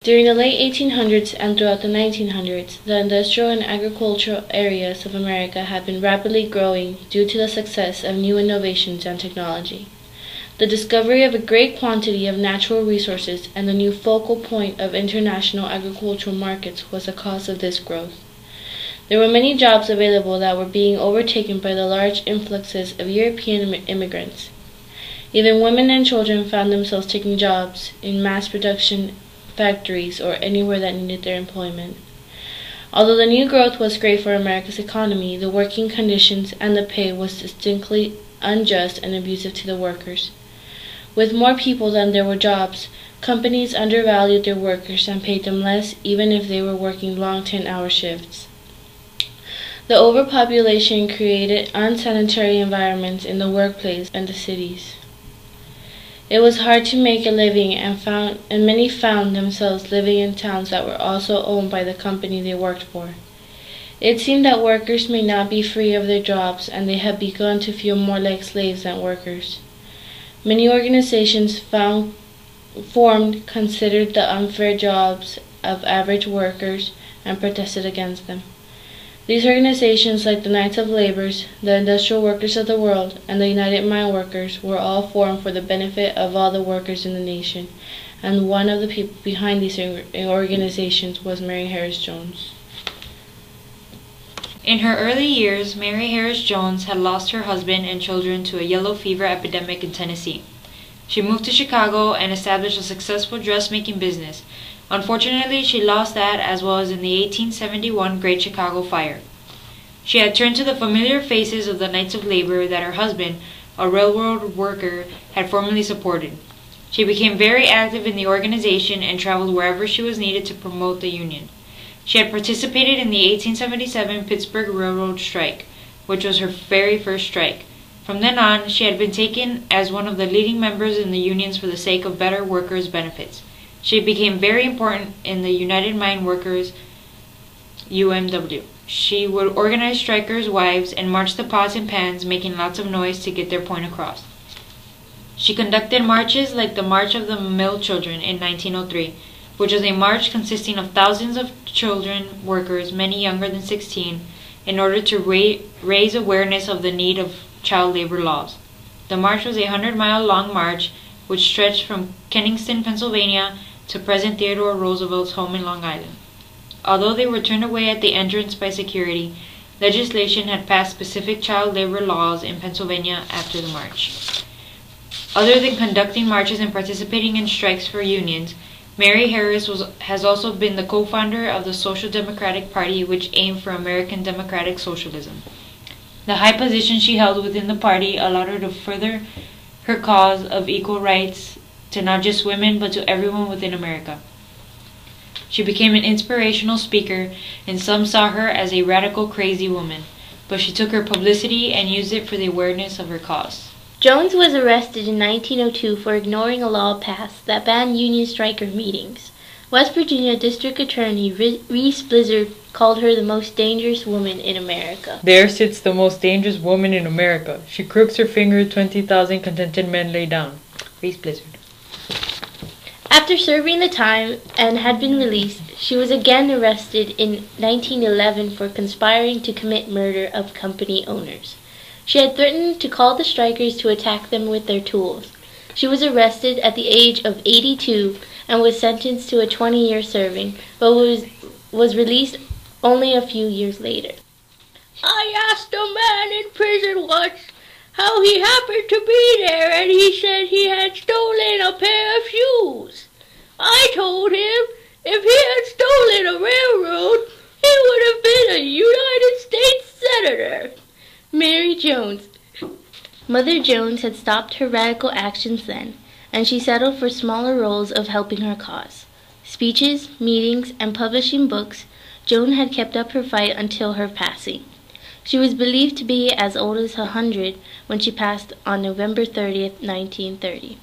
During the late 1800s and throughout the 1900s, the industrial and agricultural areas of America had been rapidly growing due to the success of new innovations and technology. The discovery of a great quantity of natural resources and the new focal point of international agricultural markets was the cause of this growth. There were many jobs available that were being overtaken by the large influxes of European immigrants. Even women and children found themselves taking jobs in mass production factories or anywhere that needed their employment. Although the new growth was great for America's economy, the working conditions and the pay was distinctly unjust and abusive to the workers. With more people than there were jobs, companies undervalued their workers and paid them less even if they were working long 10-hour shifts. The overpopulation created unsanitary environments in the workplace and the cities. It was hard to make a living, and many found themselves living in towns that were also owned by the company they worked for. It seemed that workers may not be free of their jobs, and they had begun to feel more like slaves than workers. Many organizations formed considered the unfair jobs of average workers and protested against them. These organizations, like the Knights of Labor, the Industrial Workers of the World, and the United Mine Workers, were all formed for the benefit of all the workers in the nation, and one of the people behind these organizations was Mary Harris Jones. In her early years, Mary Harris Jones had lost her husband and children to a yellow fever epidemic in Tennessee. She moved to Chicago and established a successful dressmaking business. Unfortunately, she lost that as well as in the 1871 Great Chicago Fire. She had turned to the familiar faces of the Knights of Labor that her husband, a railroad worker, had formerly supported. She became very active in the organization and traveled wherever she was needed to promote the Union. She had participated in the 1877 Pittsburgh Railroad strike, which was her very first strike. From then on, she had been taken as one of the leading members in the unions for the sake of better workers' benefits. She became very important in the United Mine Workers, UMW. She would organize strikers' wives and march the pots and pans, making lots of noise to get their point across. She conducted marches like the March of the Mill Children in 1903, which was a march consisting of thousands of children workers, many younger than 16, in order to raise awareness of the need of child labor laws. The march was a 100-mile-long march which stretched from Kenningston, Pennsylvania, to President Theodore Roosevelt's home in Long Island. Although they were turned away at the entrance by security, legislation had passed specific child labor laws in Pennsylvania after the march. Other than conducting marches and participating in strikes for unions, Mary Harris has also been the co-founder of the Social Democratic Party, which aimed for American democratic socialism. The high position she held within the party allowed her to further her cause of equal rights to not just women, but to everyone within America. She became an inspirational speaker, and some saw her as a radical, crazy woman, but she took her publicity and used it for the awareness of her cause. Jones was arrested in 1902 for ignoring a law passed that banned union striker meetings. West Virginia District Attorney Reese Blizzard called her the most dangerous woman in America. There sits the most dangerous woman in America. She crooks her finger, 20,000 contented men lay down. Reese Blizzard. After serving the time and had been released, she was again arrested in 1911 for conspiring to commit murder of company owners. She had threatened to call the strikers to attack them with their tools. She was arrested at the age of 82 and was sentenced to a 20-year serving, but was released only a few years later. I asked a man in prison once how he happened to be there, and he said he had stolen a pair of shoes. I told him if he had stolen a railroad, he would have been a United States Senator. Mary Jones. Mother Jones had stopped her radical actions then, and she settled for smaller roles of helping her cause. Speeches, meetings, and publishing books, Joan had kept up her fight until her passing. She was believed to be as old as 100 when she passed on November 30th, 1930.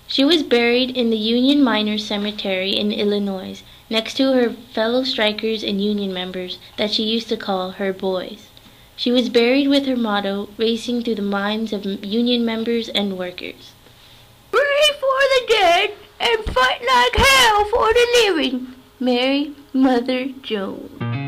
She was buried in the Union Miners Cemetery in Illinois, next to her fellow strikers and union members that she used to call her boys. She was buried with her motto racing through the minds of union members and workers. Pray for the dead and fight like hell for the living. Mary Mother Jones.